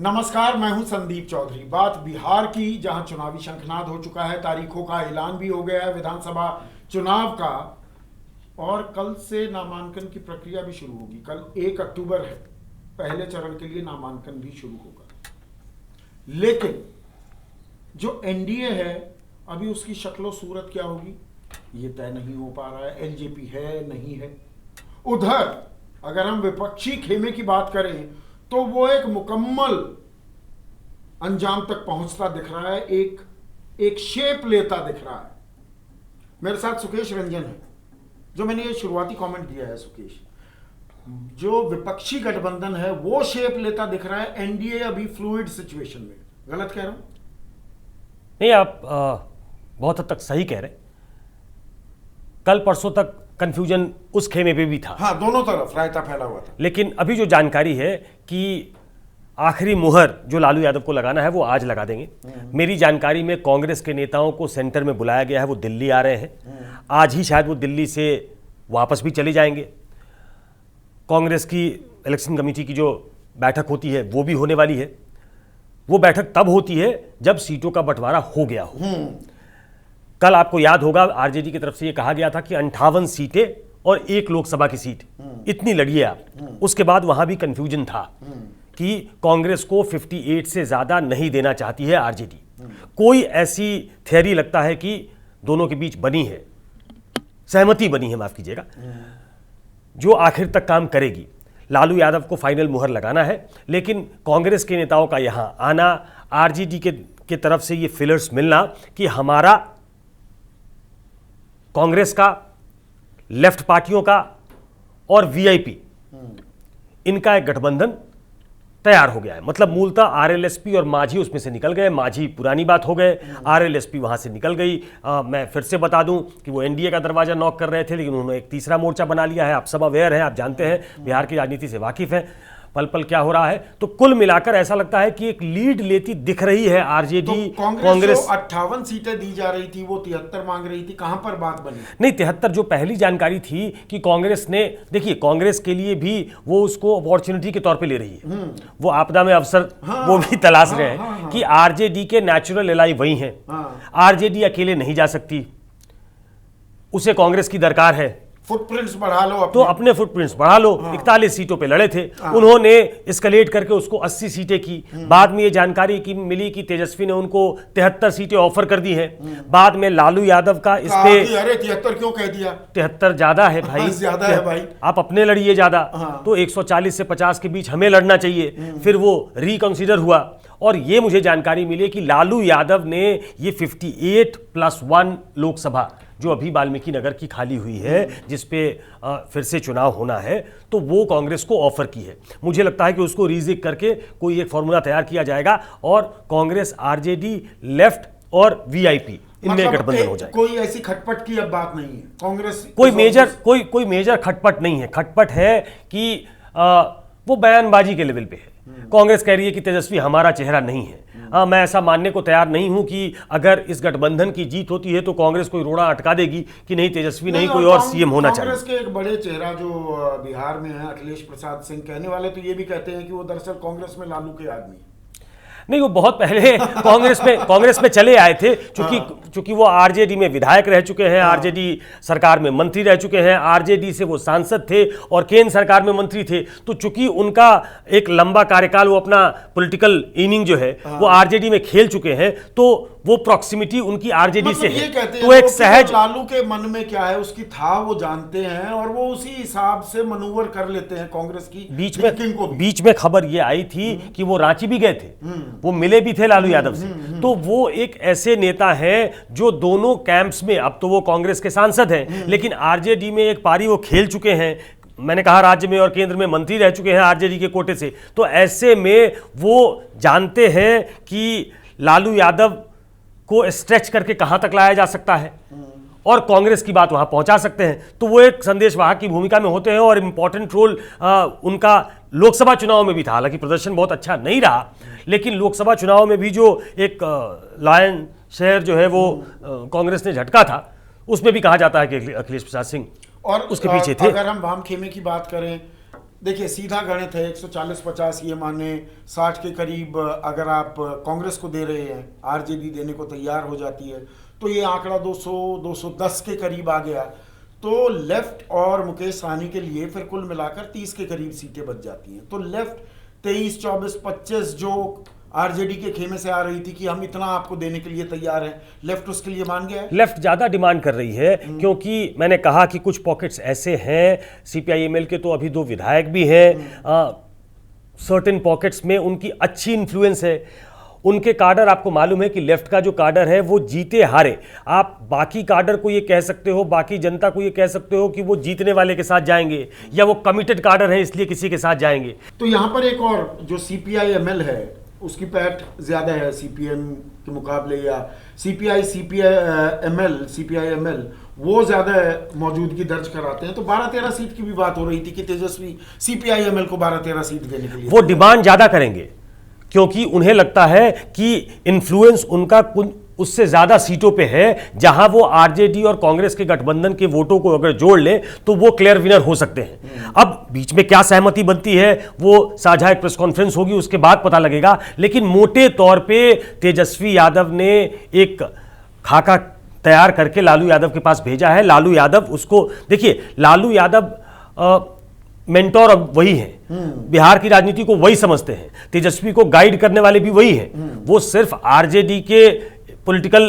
नमस्कार, मैं हूं संदीप चौधरी। बात बिहार की, जहां चुनावी शंखनाद हो चुका है, तारीखों का ऐलान भी हो गया है विधानसभा चुनाव का, और कल से नामांकन की प्रक्रिया भी शुरू होगी। कल 1 अक्टूबर है, पहले चरण के लिए नामांकन भी शुरू होगा। लेकिन जो एनडीए है, अभी उसकी शक्लो सूरत क्या होगी ये तय नहीं हो पा रहा है। एलजेपी है, नहीं है। उधर अगर हम विपक्षी खेमे की बात करें तो वो एक मुकम्मल अंजाम तक पहुंचता दिख रहा है, एक शेप लेता दिख रहा है। मेरे साथ सुकेश रंजन है, जो मैंने ये शुरुआती कमेंट दिया है। सुकेश, जो विपक्षी गठबंधन है वो शेप लेता दिख रहा है, एनडीए अभी फ्लूइड सिचुएशन में। गलत कह रहा हूं? नहीं, आप बहुत हद तक सही कह रहे हैं। कल परसों तक कंफ्यूजन उस खेमे पे भी था। हाँ, दोनों तरफ रायता फैला हुआ था। लेकिन अभी जो जानकारी है कि आखिरी मुहर जो लालू यादव को लगाना है वो आज लगा देंगे। मेरी जानकारी में कांग्रेस के नेताओं को सेंटर में बुलाया गया है, वो दिल्ली आ रहे हैं। आज ही शायद वो दिल्ली से वापस भी चले जाएंगे। कांग्रेस की इलेक्शन कमेटी की जो बैठक होती है वो भी होने वाली है। वो बैठक तब होती है जब सीटों का बंटवारा हो गया हो। कल आपको याद होगा, आरजेडी की तरफ से ये कहा गया था कि 58 सीटें और 1 लोकसभा की सीट, इतनी लड़िए आप। उसके बाद वहां भी कंफ्यूजन था कि कांग्रेस को 58 से ज्यादा नहीं देना चाहती है आरजेडी। कोई ऐसी थियरी लगता है कि दोनों के बीच बनी है, सहमति बनी है, माफ कीजिएगा, जो आखिर तक काम करेगी। लालू यादव को फाइनल मुहर लगाना है, लेकिन कांग्रेस के नेताओं का यहां आना, आरजेडी के तरफ से ये फिलर्स मिलना कि हमारा, कांग्रेस का, लेफ्ट पार्टियों का और वीआईपी, इनका एक गठबंधन तैयार हो गया है। मतलब मूलतः आरएलएसपी और मांझी उसमें से निकल गए। मांझी पुरानी बात हो गए, आरएलएसपी वहां से निकल गई। मैं फिर से बता दूं कि वो एनडीए का दरवाजा नॉक कर रहे थे, लेकिन उन्होंने एक तीसरा मोर्चा बना लिया है। आप सब अवेयर हैं, आप जानते हैं, बिहार की राजनीति से वाकिफ हैं, पल पल क्या हो रहा है। तो कुल मिलाकर ऐसा लगता है कि एक लीड लेती दिख रही है आरजेडी। तो कांग्रेस 58 सीटें दी जा रही थी, वो 73 मांग रही थी। कहां पर बात बनी? नहीं, 73 जो पहली जानकारी थी कि कांग्रेस ने, देखिए कांग्रेस के लिए भी वो उसको अपॉर्चुनिटी के तौर पे ले रही है। वो आपदा में अवसर वो भी तलाश रहे हैं कि आरजेडी के नेचुरल एलाई वही हैं। आरजेडी अकेले नहीं जा सकती, उसे कांग्रेस की दरकार है। फुटप्रिंट्स बढ़ा लो तो अपने फुटप्रिंट्स बढ़ा लो। 41 सीटों पे लड़े थे, उन्होंने एस्केलेट करके उसको 80 सीटें की। बाद में ये जानकारी की मिली कि तेजस्वी ने उनको 73 सीटें ऑफर कर दी हैं। बाद में लालू यादव का इस पे, अरे 73 क्यों कह दिया? 73 ज्यादा है भाई, ज्यादा है भाई। आप अपने लड़िए ज्यादा, तो 140 से 50 के बीच हमें लड़ना चाहिए। फिर वो रिकंसिडर हुआ और ये मुझे जानकारी मिली कि लालू यादव ने ये 58+1 लोकसभा जो अभी वाल्मीकि नगर की खाली हुई है, जिस पे फिर से चुनाव होना है, तो वो कांग्रेस को ऑफर की है। मुझे लगता है कि उसको रीजिक करके कोई एक फॉर्मूला तैयार किया जाएगा और कांग्रेस, आरजेडी, लेफ्ट और वीआईपी, इनमें गठबंधन हो जाएगा। कोई ऐसी खटपट की अब बात नहीं है कांग्रेस, कोई मेजर खटपट नहीं है। खटपट है कि वो बयानबाजी के लेवल पे है। कांग्रेस कह रही है कि तेजस्वी हमारा चेहरा नहीं है। मैं ऐसा मानने को तैयार नहीं हूं कि अगर इस गठबंधन की जीत होती है तो कांग्रेस कोई रोड़ा अटका देगी कि नहीं, तेजस्वी नहीं, कोई और सीएम होना चाहिए। कांग्रेस के एक बड़े चेहरा जो बिहार में है, अखिलेश प्रसाद सिंह, कहने वाले तो ये भी कहते हैं कि वो दरअसल कांग्रेस में लालू के आदमी है। नहीं, वो बहुत पहले कांग्रेस में चले आए थे, चूंकि वो आरजेडी में विधायक रह चुके हैं, आरजेडी सरकार में मंत्री रह चुके हैं, आरजेडी से वो सांसद थे और केंद्र सरकार में मंत्री थे। तो चूंकि उनका एक लंबा कार्यकाल, वो अपना पॉलिटिकल इनिंग जो है वो आरजेडी में खेल चुके हैं, तो वो प्रॉक्सिमिटी उनकी आरजेडी से है। तो एक सहज, लालू के मन में क्या है उसकी था वो जानते हैं और वो उसी हिसाब से मनूवर कर लेते हैं कांग्रेस की। बीच में खबर ये आई थी कि वो रांची भी गए थे, वो मिले भी थे लालू यादव से। तो वो एक ऐसे नेता हैं जो दोनों कैंप्स में, अब तो वो कांग्रेस के सांसद हैं, लेकिन आरजेडी में एक पारी वो खेल चुके हैं। मैंने कहा राज्य में और केंद्र में मंत्री रह चुके हैं आरजेडी के कोटे से। तो ऐसे में वो जानते हैं कि लालू यादव को स्ट्रेच करके कहां तक लाया जा सकता है और कांग्रेस की बात वहां पहुंचा सकते हैं। तो वो एक संदेशवाहक की भूमिका में होते हैं और इंपॉर्टेंट रोल उनका लोकसभा चुनाव में भी था। हालांकि प्रदर्शन बहुत अच्छा नहीं रहा, लेकिन लोकसभा चुनाव में भी जो एक लायन शेयर जो है वो कांग्रेस ने झटका था, उसमें भी कहा जाता है कि अखिलेश प्रसाद सिंह और उसके पीछे थे। अगर हम वाम खेमे की बात करें देखिए सीधा गणित है, 140-50 ये माने 60 के करीब अगर आप कांग्रेस को दे रहे हैं, आरजेडी देने को तैयार हो जाती है, तो ये आंकड़ा 200-210 के करीब आ गया। तो लेफ्ट और मुकेश सहनी के लिए फिर कुल मिलाकर 30 के करीब सीटें बच जाती हैं। तो लेफ्ट 23, 24, 25 जो आरजेडी के खेमे से आ रही थी कि हम इतना आपको देने के लिए तैयार हैं, लेफ्ट उसके लिए मान गया है। लेफ्ट ज्यादा डिमांड कर रही है, क्योंकि मैंने कहा कि कुछ पॉकेट्स ऐसे हैं, सीपीआईएमएल के तो अभी 2 विधायक भी हैं, सर्टेन पॉकेट्स में उनकी अच्छी इन्फ्लुएंस है। उनके काडर, आपको मालूम है कि लेफ्ट का जो काडर है वो जीते हारे, आप बाकी काडर को ये कह सकते हो, बाकी जनता को ये कह सकते हो कि वो जीतने वाले के साथ जाएंगे या वो कमिटेड काडर है इसलिए किसी के साथ जाएंगे। तो यहाँ पर एक और जो सीपीआईएमएल है उसकी पैठ ज्यादा है सीपीएम के मुकाबले, या सीपीआईएमएल वो ज्यादा मौजूदगी दर्ज कराते हैं। तो 12-13 सीट की भी बात हो रही थी कि तेजस्वी सीपीआईएमएल को 12-13 सीट देने के लिए वो डिमांड ज्यादा करेंगे, क्योंकि उन्हें लगता है कि इन्फ्लुएंस उनका उससे ज्यादा सीटों पे है, जहां वो आरजेडी और कांग्रेस के गठबंधन के वोटों को अगर जोड़ ले तो वो क्लियर विनर हो सकते हैं। अब बीच में क्या सहमति बनती है वो साझा एक प्रेस कॉन्फ्रेंस होगी, उसके बाद पता लगेगा। लेकिन मोटे तौर पे तेजस्वी यादव ने एक खाका तैयार करके लालू यादव के पास भेजा है। लालू यादव उसको, देखिए लालू यादव मेंटोर अब वही हैं, बिहार की राजनीति को वही समझते हैं, तेजस्वी को गाइड करने वाले भी वही हैं। वो सिर्फ आरजेडी के पॉलिटिकल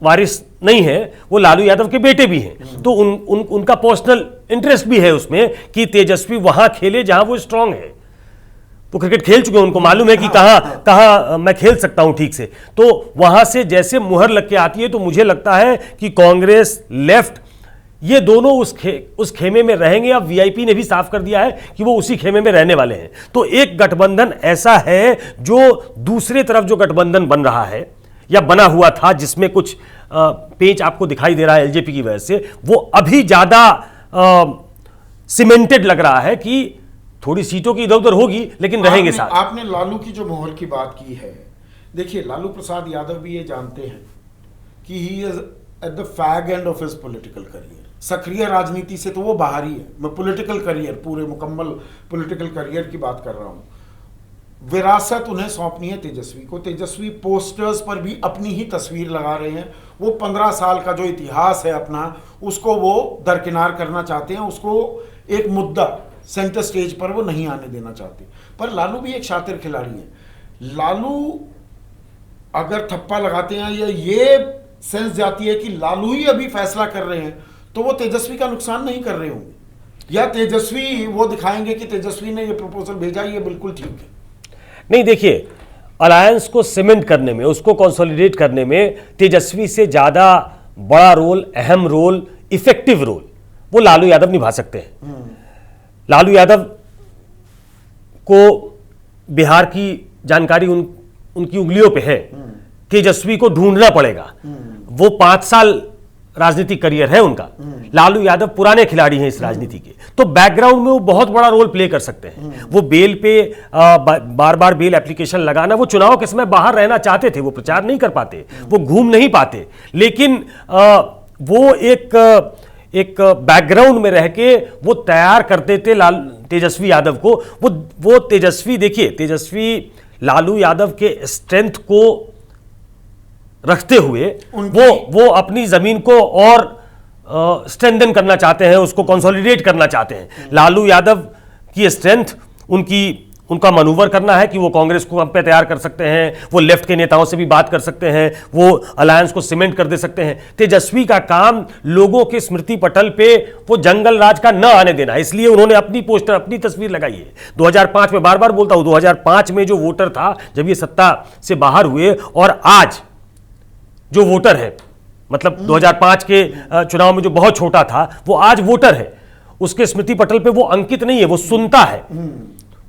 वारिस नहीं है, वो लालू यादव के बेटे भी हैं। तो उनका पर्सनल इंटरेस्ट भी है उसमें कि तेजस्वी वहां खेले जहां वो स्ट्रांग है। वो क्रिकेट खेल चुके हैं, उनको मालूम है कि कहां मैं खेल सकता हूं ठीक से। तो वहां से जैसे मुहर लग के आती है, तो मुझे लगता है कि कांग्रेस, लेफ्ट, ये दोनों उस खेमे में रहेंगे। अब वीआईपी ने भी साफ कर दिया है कि वो उसी खेमे में रहने वाले हैं। तो एक गठबंधन ऐसा है जो दूसरे तरफ जो गठबंधन बन रहा है या बना हुआ था, जिसमें कुछ पेंच आपको दिखाई दे रहा है एलजेपी की वजह से, वो अभी ज्यादा सीमेंटेड लग रहा है कि थोड़ी सीटों की इधर उधर होगी लेकिन रहेंगे साथ। आपने लालू की जो मोहर की बात की है, देखिए लालू प्रसाद यादव भी ये जानते हैं कि he is at the fag end of his political career. सक्रिय राजनीति से तो वो बाहर ही है, मैं पॉलिटिकल करियर, पूरे मुकम्मल पॉलिटिकल करियर की बात कर रहा हूं। विरासत उन्हें सौंपनी है तेजस्वी को। तेजस्वी पोस्टर्स पर भी अपनी ही तस्वीर लगा रहे हैं। वो 15 साल का जो इतिहास है अपना, उसको वो दरकिनार करना चाहते हैं, उसको एक मुद्दा सेंटर स्टेज पर वो नहीं आने देना चाहते। पर लालू भी एक शातिर खिलाड़ी है। लालू अगर थप्पा लगाते हैं या ये सेंस जाती है कि लालू ही अभी फैसला कर रहे हैं, तो वो तेजस्वी का नुकसान नहीं कर रहे होंगे, या तेजस्वी वो दिखाएंगे कि तेजस्वी ने ये प्रपोजल भेजा, ये बिल्कुल ठीक है। नहीं, देखिए अलायंस को सीमेंट करने में, उसको कंसोलिडेट करने में तेजस्वी से ज्यादा बड़ा रोल, अहम रोल, इफेक्टिव रोल वो लालू यादव निभा सकते हैं। लालू यादव को बिहार की जानकारी उनकी उंगलियों पे है। तेजस्वी को ढूंढना पड़ेगा। वो 5 साल राजनीतिक करियर है उनका। लालू यादव पुराने खिलाड़ी हैं इस राजनीति के, तो बैकग्राउंड में वो बहुत बड़ा रोल प्ले कर सकते हैं। वो बेल पे बार बार बेल एप्लीकेशन लगाना, वो चुनाव के समय बाहर रहना चाहते थे, वो प्रचार नहीं कर पाते, वो घूम नहीं पाते, लेकिन वो एक बैकग्राउंड में रह के वो तैयार करते थे तेजस्वी यादव को। वो तेजस्वी, देखिए तेजस्वी लालू यादव के स्ट्रेंथ को रखते हुए वो अपनी जमीन को और स्ट्रेंथन करना चाहते हैं, उसको कंसोलिडेट करना चाहते हैं। लालू यादव की स्ट्रेंथ उनका मनूवर करना है कि वो कांग्रेस को हम पे तैयार कर सकते हैं, वो लेफ्ट के नेताओं से भी बात कर सकते हैं, वो अलायंस को सीमेंट कर दे सकते हैं। तेजस्वी का काम लोगों के स्मृति पटल पे वो जंगल राज का न आने देना है, इसलिए उन्होंने अपनी पोस्टर, अपनी तस्वीर लगाई है। 2005 में, बार बार बोलता हूं, 2005 में जो वोटर था जब ये सत्ता से बाहर हुए, और आज जो वोटर है, मतलब 2005 के चुनाव में जो बहुत छोटा था, वो आज वोटर है। उसके स्मृति पटल पे वो अंकित नहीं है, वो सुनता है।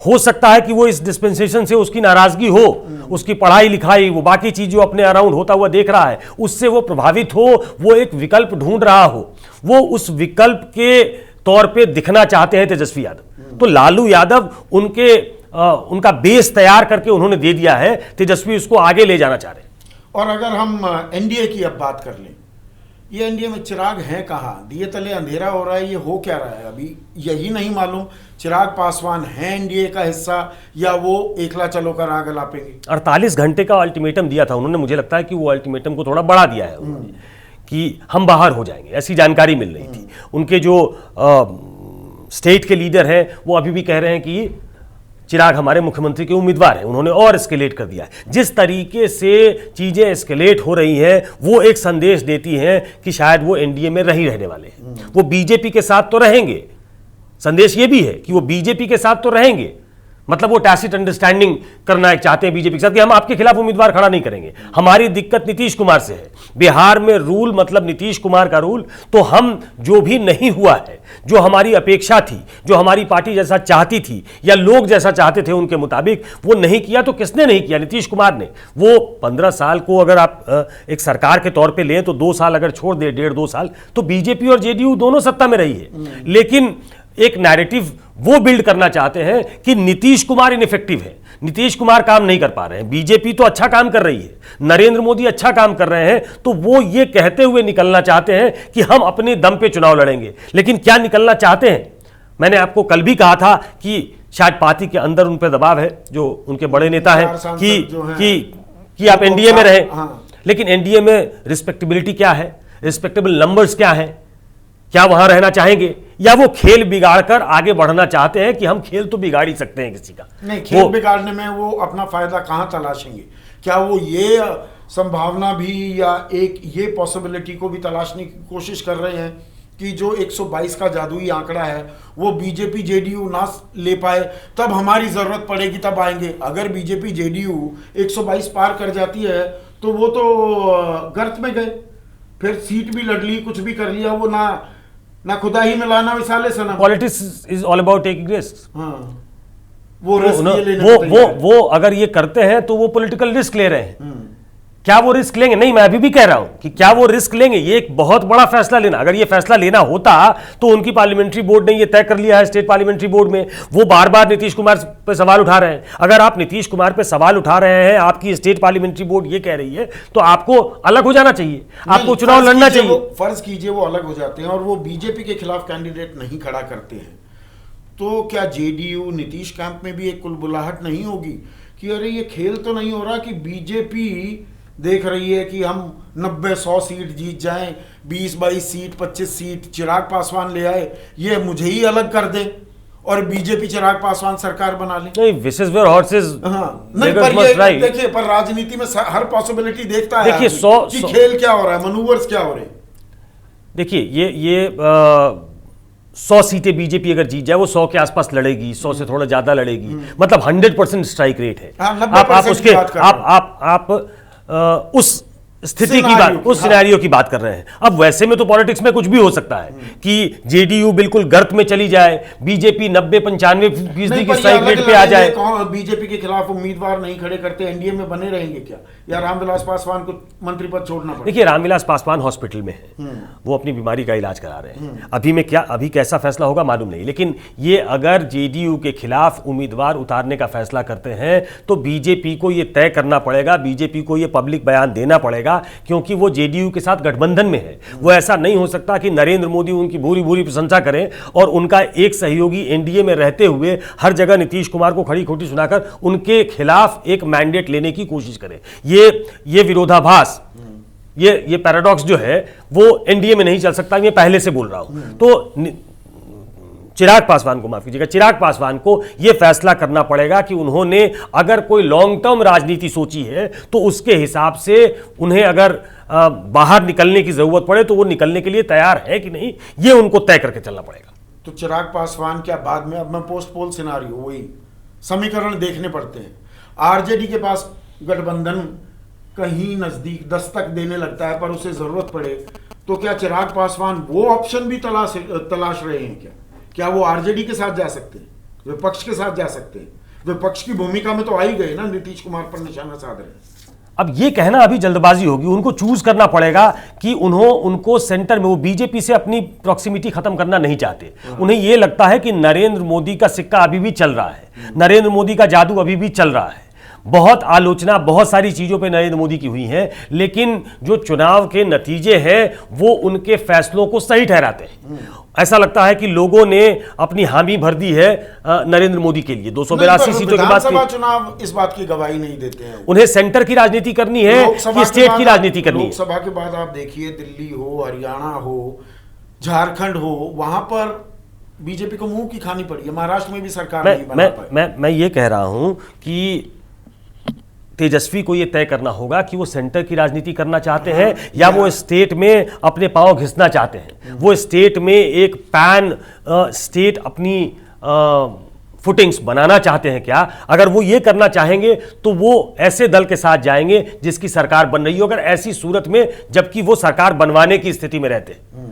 हो सकता है कि वो इस डिस्पेंसेशन से उसकी नाराजगी हो, उसकी पढ़ाई लिखाई, वो बाकी चीज जो अपने अराउंड होता हुआ देख रहा है, उससे वो प्रभावित हो, वो एक विकल्प ढूंढ रहा हो, वो उस विकल्प के तौर पे दिखना चाहते हैं तेजस्वी यादव। तो लालू यादव उनका बेस तैयार करके उन्होंने दे दिया है, तेजस्वी उसको आगे ले जाना चाह रहे हैं। और अगर हम एनडीए की अब बात कर लें, ये एनडीए में चिराग है कहाँ? दिए तले अंधेरा हो रहा है, ये हो क्या रहा है अभी यही नहीं मालूम। चिराग पासवान है एनडीए का हिस्सा या वो एकला चलो कर आग लापेंगे? 48 घंटे का अल्टीमेटम दिया था उन्होंने, मुझे लगता है कि वो अल्टीमेटम को थोड़ा बढ़ा दिया है उन्होंने कि हम बाहर हो जाएंगे, ऐसी जानकारी मिल रही थी। उनके जो स्टेट के लीडर हैं वो अभी भी कह रहे हैं कि चिराग हमारे मुख्यमंत्री के उम्मीदवार हैं। उन्होंने और एस्केलेट कर दिया है। जिस तरीके से चीजें एस्केलेट हो रही हैं वो एक संदेश देती हैं कि शायद वो एनडीए में नहीं रहने वाले हैं, वो बीजेपी के साथ तो रहेंगे। संदेश ये भी है कि वो बीजेपी के साथ तो रहेंगे, मतलब वो टैसिट अंडरस्टैंडिंग करना चाहते हैं बीजेपी के साथ कि हम आपके खिलाफ उम्मीदवार खड़ा नहीं करेंगे। हमारी दिक्कत नीतीश कुमार से है। बिहार में रूल मतलब नीतीश कुमार का रूल, तो हम जो भी नहीं हुआ है, जो हमारी अपेक्षा थी, जो हमारी पार्टी जैसा चाहती थी या लोग जैसा चाहते थे उनके मुताबिक, वो नहीं किया। तो किसने नहीं किया? नीतीश कुमार ने। वो 15 साल को अगर आप एक सरकार के तौर पे लें तो 2 साल अगर छोड़ दे, 1.5-2 साल, तो बीजेपी और जेडीयू दोनों सत्ता में रही है। लेकिन एक नैरेटिव वो बिल्ड करना चाहते हैं कि नीतीश कुमार इनइफेक्टिव है, नीतीश कुमार काम नहीं कर पा रहे हैं, बीजेपी तो अच्छा काम कर रही है, नरेंद्र मोदी अच्छा काम कर रहे हैं, तो वो ये कहते हुए निकलना चाहते हैं कि हम अपने दम पे चुनाव लड़ेंगे। लेकिन क्या निकलना चाहते हैं? मैंने आपको कल भी कहा था कि शायद पार्टी के अंदर उन पर दबाव है, जो उनके बड़े नेता हैं कि आप एनडीए में रहे। लेकिन एनडीए में रिस्पेक्टेबिलिटी क्या है, रिस्पेक्टेबल नंबर्स क्या है? क्या वहां रहना चाहेंगे या वो खेल बिगाड़कर आगे बढ़ना चाहते हैं कि हम खेल तो बिगाड़ ही सकते हैं किसी का? नहीं, खेल बिगाड़ने में वो अपना फायदा कहां तलाशेंगे? क्या वो ये संभावना भी या एक ये पॉसिबिलिटी को भी तलाशने की कोशिश कर रहे हैं कि जो 122 का जादुई आंकड़ा है वो बीजेपी जेडीयू ना ले पाए, तब हमारी जरूरत पड़ेगी तब आएंगे? अगर बीजेपी जेडीयू 122 पार कर जाती है तो वो तो गर्त में गए, फिर सीट भी लड़ ली, कुछ भी कर लिया, वो ना खुदा ही मिलाना विसाले सनम। Politics is all about taking risk. हाँ, वो रिस्क वो अगर ये करते हैं तो वो पॉलिटिकल रिस्क ले रहे हैं। क्या वो रिस्क लेंगे? नहीं, मैं अभी भी कह रहा हूं कि क्या वो रिस्क लेंगे? ये एक बहुत बड़ा फैसला लेना, अगर ये फैसला लेना होता तो उनकी पार्लियामेंट्री बोर्ड ने ये तय कर लिया है, स्टेट पार्लियामेंट्री बोर्ड में। वो बार बार नीतीश कुमार पे सवाल उठा रहे हैं। अगर आप नीतीश कुमार पे सवाल उठा रहे हैं, आपकी स्टेट पार्लियामेंट्री बोर्ड ये कह रही है, तो आपको अलग हो जाना चाहिए, आपको चुनाव लड़ना चाहिए। फर्ज कीजिए वो अलग हो जाते हैं और वो बीजेपी के खिलाफ कैंडिडेट नहीं खड़ा करते हैं, तो क्या जेडीयू नीतीश कैंप में भी एक कुलबुलाहट नहीं होगी कि अरे ये खेल तो नहीं हो रहा कि बीजेपी देख रही है कि हम 90-100 सीट जीत जाएं, 20-22 सीट 25 सीट चिराग पासवान ले आए, ये मुझे ही अलग कर दें और बीजेपी चिराग पासवान सरकार बना ले। नहीं, this is where horses नहीं, पर ये देखिए, पर राजनीति में हर पॉसिबिलिटी देखता है। देखिए, कि खेल क्या हो रहा है, मनूवर्स क्या हो रहे हैं। देखिए, ये 100 सीटें बीजेपी अगर जीत जाए, वो 100 के आसपास लड़ेगी, 100 से थोड़ा ज्यादा लड़ेगी, मतलब 100% स्ट्राइक रेट है। आप उसके आप उस स्थिति की बात, उस सिनेरियो की बात कर रहे हैं। अब वैसे में तो पॉलिटिक्स में कुछ भी हो सकता है कि जेडीयू बिल्कुल गर्त में चली जाए, बीजेपी 90-95% की स्ट्राइक रेट पे आ जाए। बीजेपी के खिलाफ उम्मीदवार नहीं खड़े करते, एनडीए में बने रहेंगे क्या, या रामविलास पासवान को मंत्री पद छोड़ना पड़ेगा? देखिए, रामविलास पासवान हॉस्पिटल में है, वो अपनी बीमारी का इलाज करा रहे हैं। अभी कैसा फैसला होगा मालूम नहीं, लेकिन ये अगर जेडीयू के खिलाफ उम्मीदवार उतारने का फैसला करते हैं तो बीजेपी को ये तय करना पड़ेगा, बीजेपी को ये पब्लिक बयान देना पड़ेगा, क्योंकि वो जेडीयू के साथ गठबंधन में है। वो ऐसा नहीं हो सकता कि नरेंद्र मोदी उनकी भूरी भूरी प्रशंसा करें और उनका एक सहयोगी एनडीए में रहते हुए हर जगह नीतीश कुमार को खड़ी खोटी सुनाकर उनके खिलाफ एक मैंडेट लेने की कोशिश करें। ये विरोधाभास, ये पैराडॉक्स जो है वो एनडीए में नहीं चल सकता। मैं पहले से बोल रहा हूं। तो चिराग पासवान को, माफ कीजिएगा, चिराग पासवान को यह फैसला करना पड़ेगा कि उन्होंने अगर कोई लॉन्ग टर्म राजनीति सोची है तो उसके हिसाब से उन्हें अगर बाहर निकलने की जरूरत पड़े तो वो निकलने के लिए तैयार है कि नहीं, ये उनको तय करके चलना पड़ेगा। तो चिराग पासवान क्या बाद में, अब मैं पोस्ट पोल सिनारियो वही समीकरण देखने पड़ते हैं। आरजेडी के पास गठबंधन कहीं नजदीक दस्तक देने लगता है, पर उसे जरूरत पड़े तो क्या चिराग पासवान वो ऑप्शन भी तलाश रहे हैं? क्या वो आरजेडी के साथ जा सकते हैं, विपक्ष के साथ जा सकते हैं? विपक्ष की भूमिका में तो आ ही गए ना, नीतीश कुमार पर निशाना साध रहे हैं। अब ये कहना अभी जल्दबाजी होगी, उनको चूज करना पड़ेगा कि उनको सेंटर में, वो बीजेपी से अपनी प्रॉक्सिमिटी खत्म करना नहीं चाहते। उन्हें ये लगता है कि नरेंद्र मोदी का सिक्का अभी भी चल रहा है, नरेंद्र मोदी का जादू अभी भी चल रहा है। बहुत आलोचना बहुत सारी चीज़ों पे नरेंद्र मोदी की हुई है, लेकिन जो चुनाव के नतीजे हैं वो उनके फैसलों को सही ठहराते हैं। ऐसा लगता है कि लोगों ने अपनी हामी भर दी है नरेंद्र मोदी के लिए। 282 सीटों के बाद विधानसभा चुनाव इस बात की गवाही नहीं देते हैं। उन्हें सेंटर की राजनीति करनी है कि स्टेट की राजनीति करनी है। लोकसभा के बाद आप देखिए, दिल्ली हो, हरियाणा हो, झारखंड हो, वहां पर बीजेपी को मुंह की खानी पड़ी है। महाराष्ट्र में भी सरकार नहीं बना पाई। मैं ये कह रहा हूं कि तेजस्वी को ये तय करना होगा कि वो सेंटर की राजनीति करना चाहते हैं या वो स्टेट में अपने पांव घिसना चाहते हैं। वो स्टेट में एक पैन स्टेट अपनी फुटिंग्स बनाना चाहते हैं क्या? अगर वो ये करना चाहेंगे तो वो ऐसे दल के साथ जाएंगे जिसकी सरकार बन रही हो, अगर ऐसी सूरत में जबकि वो सरकार बनवाने की स्थिति में रहते हैं।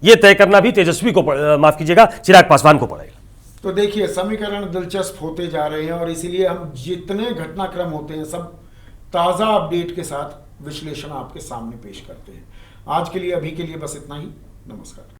ये तय करना भी तेजस्वी को माफ कीजिएगा, चिराग पासवान को पड़ेगा। तो देखिए, समीकरण दिलचस्प होते जा रहे हैं और इसीलिए हम जितने घटनाक्रम होते हैं सब ताज़ा अपडेट के साथ विश्लेषण आपके सामने पेश करते हैं। आज के लिए, अभी के लिए बस इतना ही। नमस्कार।